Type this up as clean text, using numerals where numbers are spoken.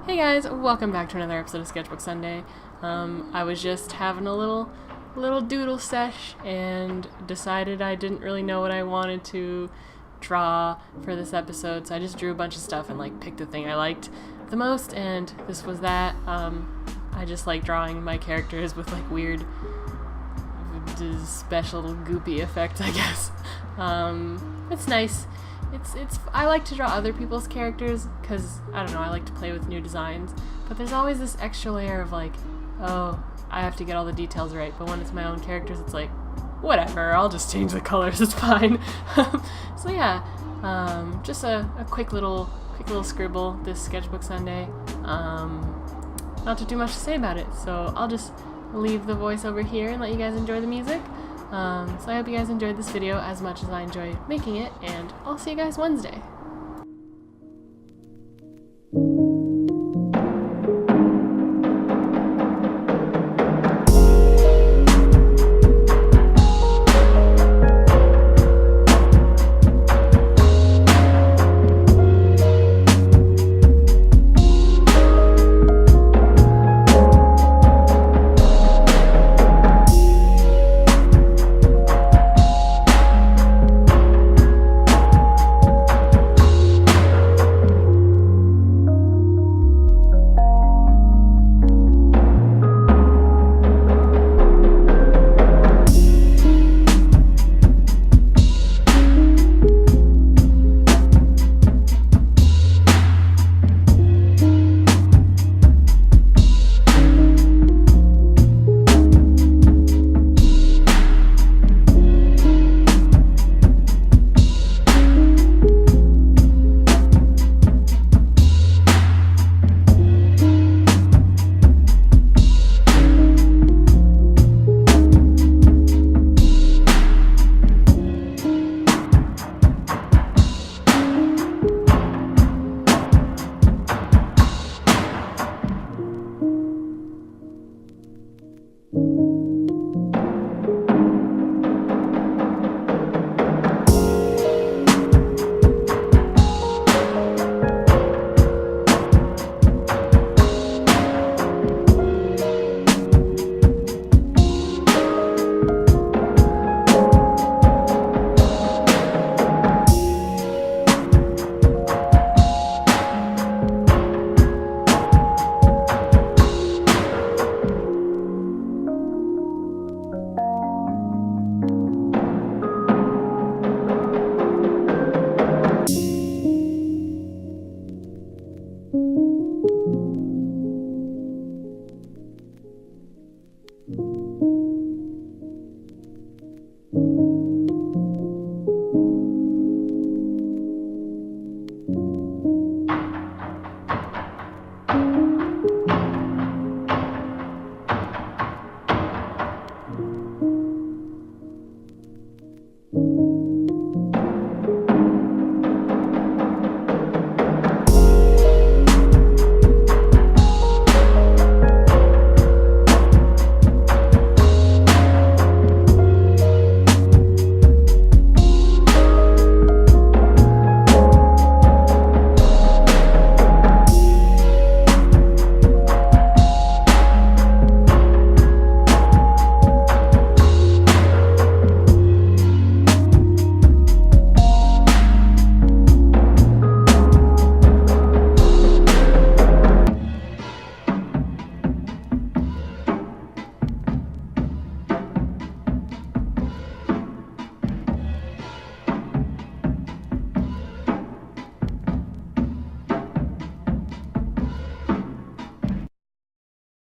Hey guys, welcome back to another episode of Sketchbook Sunday. I was just having a little doodle sesh and decided I didn't really know what I wanted to draw for this episode, so I just drew a bunch of stuff and picked the thing I liked the most, and this was that. I just like drawing my characters with weird special goopy effects, I guess. It's nice. I like to draw other people's characters because, I don't know, I like to play with new designs, but there's always this extra layer of oh, I have to get all the details right, but when it's my own characters, it's whatever, I'll just change the colors, it's fine. So yeah, just a quick little scribble this Sketchbook Sunday. Not too much to say about it, so I'll just leave the voice over here and let you guys enjoy the music. So I hope you guys enjoyed this video as much as I enjoyed making it, and I'll see you guys Wednesday.